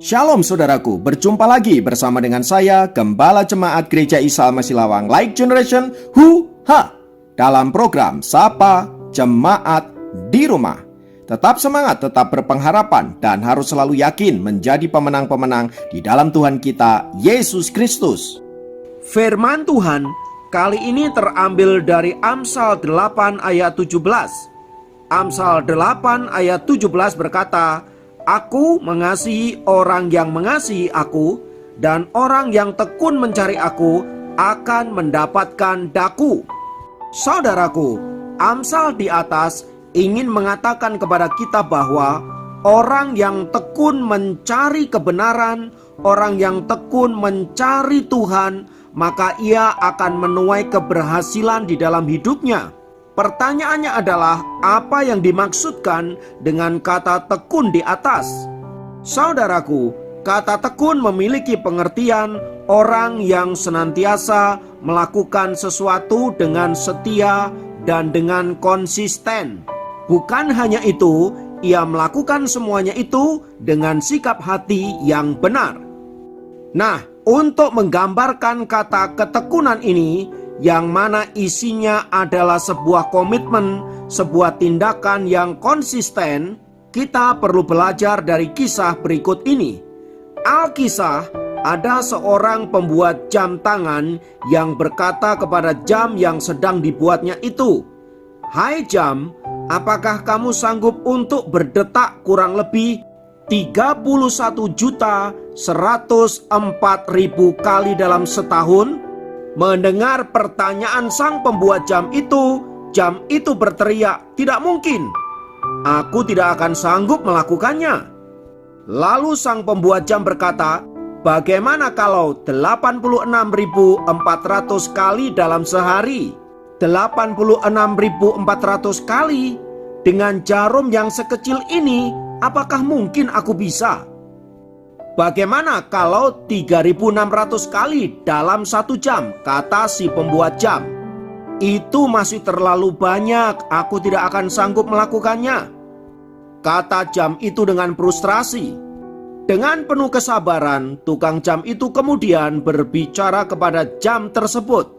Shalom saudaraku, berjumpa lagi bersama dengan saya, Gembala Jemaat Gereja Isa Al-Masih Lawang Light Generation dalam program Sapa Jemaat di Rumah. Tetap semangat, tetap berpengharapan, dan harus selalu yakin menjadi pemenang-pemenang di dalam Tuhan kita, Yesus Kristus. Firman Tuhan kali ini terambil dari Amsal 8 ayat 17. Amsal 8 ayat 17 berkata, "Aku mengasihi orang yang mengasihi aku, dan orang yang tekun mencari aku akan mendapatkan daku." Saudaraku, Amsal di atas ingin mengatakan kepada kita bahwa orang yang tekun mencari kebenaran, orang yang tekun mencari Tuhan, maka ia akan menuai keberhasilan di dalam hidupnya. Pertanyaannya adalah, apa yang dimaksudkan dengan kata tekun di atas? Saudaraku, kata tekun memiliki pengertian orang yang senantiasa melakukan sesuatu dengan setia dan dengan konsisten. Bukan hanya itu, ia melakukan semuanya itu dengan sikap hati yang benar. Nah, untuk menggambarkan kata ketekunan ini, yang mana isinya adalah sebuah komitmen, sebuah tindakan yang konsisten, kita perlu belajar dari kisah berikut ini. Alkisah, ada seorang pembuat jam tangan yang berkata kepada jam yang sedang dibuatnya itu, "Hai jam, apakah kamu sanggup untuk berdetak kurang lebih 31.104.000 kali dalam setahun?" Mendengar pertanyaan sang pembuat jam itu berteriak, "Tidak mungkin, aku tidak akan sanggup melakukannya." Lalu sang pembuat jam berkata, "Bagaimana kalau 86.400 kali dalam sehari? 86.400 kali dengan jarum yang sekecil ini, apakah mungkin aku bisa? Bagaimana kalau 3.600 kali dalam 1 jam?" kata si pembuat jam. "Itu masih terlalu banyak, aku tidak akan sanggup melakukannya," kata jam itu dengan frustrasi. Dengan penuh kesabaran, tukang jam itu kemudian berbicara kepada jam tersebut,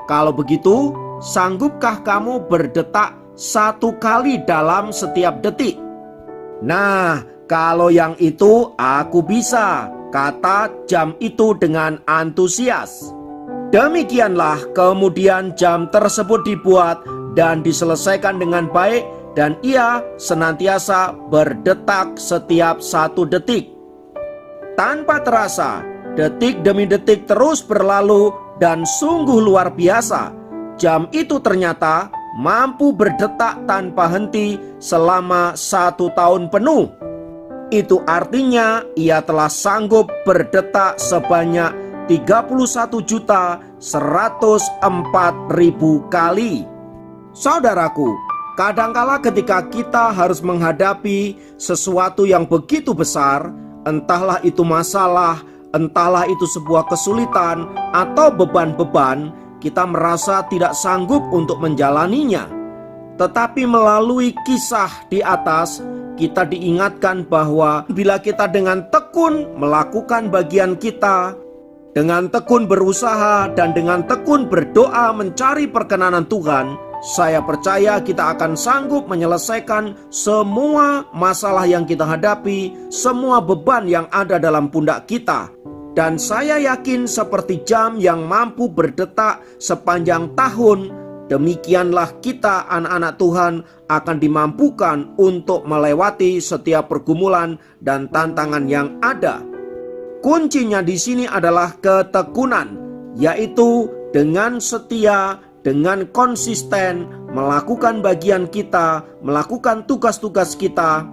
"Kalau begitu, sanggupkah kamu berdetak 1 kali dalam setiap detik?" "Nah, kalau yang itu aku bisa," kata jam itu dengan antusias. Demikianlah kemudian jam tersebut dibuat dan diselesaikan dengan baik, dan ia senantiasa berdetak setiap 1 detik. Tanpa terasa, detik demi detik terus berlalu, dan sungguh luar biasa, jam itu ternyata mampu berdetak tanpa henti selama 1 tahun penuh. Itu artinya ia telah sanggup berdetak sebanyak 31.104.000 kali. Saudaraku, kadangkala ketika kita harus menghadapi sesuatu yang begitu besar, entahlah itu masalah, entahlah itu sebuah kesulitan atau beban-beban, kita merasa tidak sanggup untuk menjalaninya. Tetapi melalui kisah di atas, kita diingatkan bahwa bila kita dengan tekun melakukan bagian kita, dengan tekun berusaha dan dengan tekun berdoa mencari perkenanan Tuhan, saya percaya kita akan sanggup menyelesaikan semua masalah yang kita hadapi, semua beban yang ada dalam pundak kita. Dan saya yakin seperti jam yang mampu berdetak sepanjang tahun, demikianlah kita anak-anak Tuhan akan dimampukan untuk melewati setiap pergumulan dan tantangan yang ada. Kuncinya di sini adalah ketekunan, yaitu dengan setia, dengan konsisten melakukan bagian kita, melakukan tugas-tugas kita,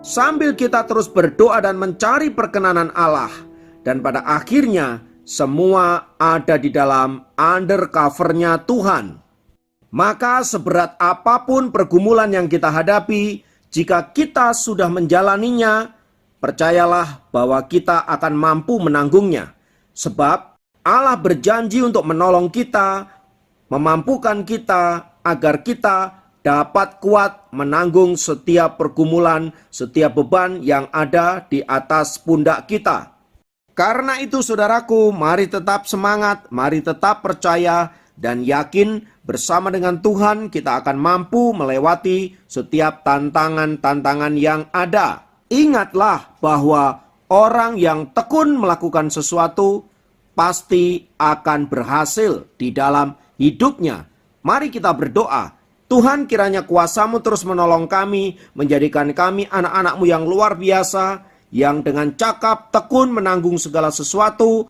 sambil kita terus berdoa dan mencari perkenanan Allah. Dan pada akhirnya semua ada di dalam undercover-nya Tuhan. Maka seberat apapun pergumulan yang kita hadapi, jika kita sudah menjalaninya, percayalah bahwa kita akan mampu menanggungnya. Sebab Allah berjanji untuk menolong kita, memampukan kita agar kita dapat kuat menanggung setiap pergumulan, setiap beban yang ada di atas pundak kita. Karena itu saudaraku, mari tetap semangat, mari tetap percaya dan yakin bersama dengan Tuhan kita akan mampu melewati setiap tantangan-tantangan yang ada. Ingatlah bahwa orang yang tekun melakukan sesuatu pasti akan berhasil di dalam hidupnya. Mari kita berdoa. Tuhan, kiranya kuasa-Mu terus menolong kami, menjadikan kami anak-anak-Mu yang luar biasa, yang dengan cakap tekun menanggung segala sesuatu,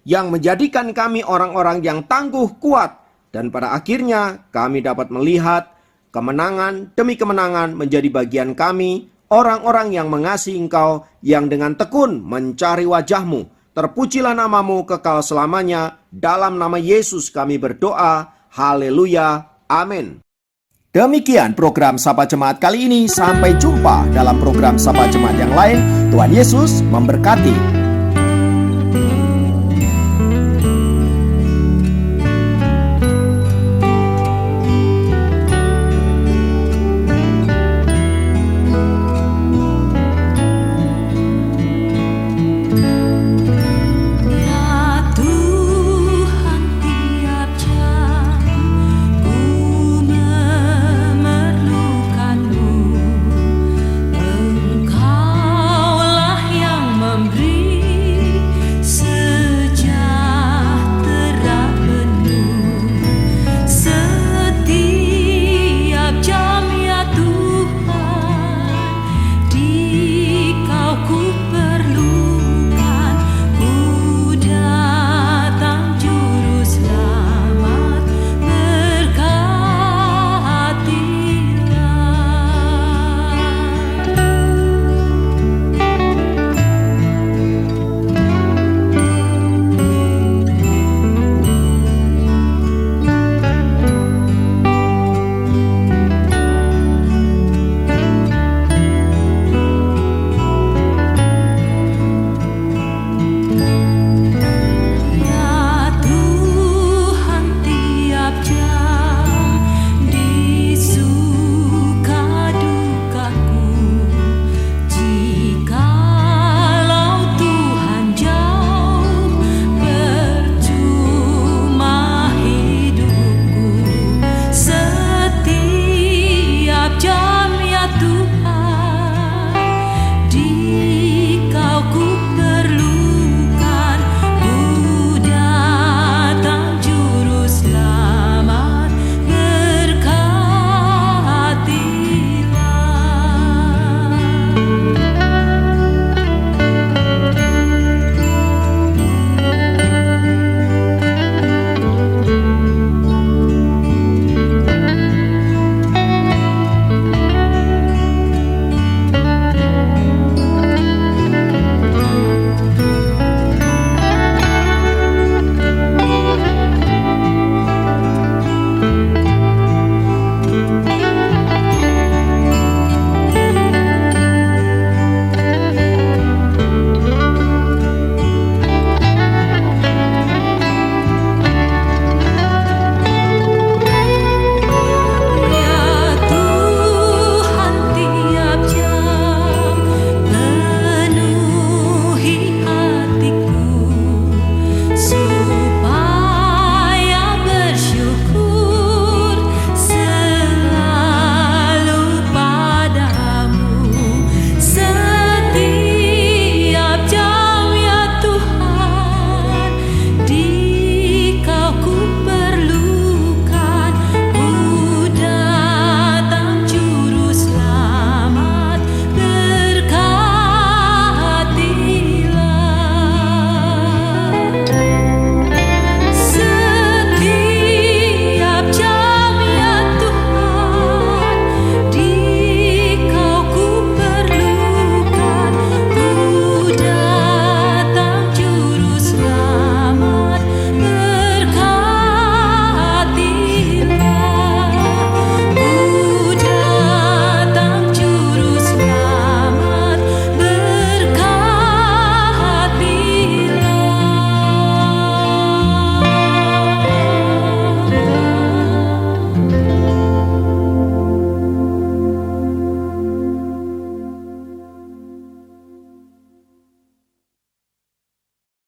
yang menjadikan kami orang-orang yang tangguh kuat, dan pada akhirnya kami dapat melihat kemenangan demi kemenangan menjadi bagian kami, orang-orang yang mengasihi Engkau, yang dengan tekun mencari wajah-Mu. Terpujilah nama-Mu kekal selamanya. Dalam nama Yesus kami berdoa. Haleluya. Amin. Demikian program Sapa Jemaat kali ini. Sampai jumpa dalam program Sapa Jemaat yang lain. Tuhan Yesus memberkati.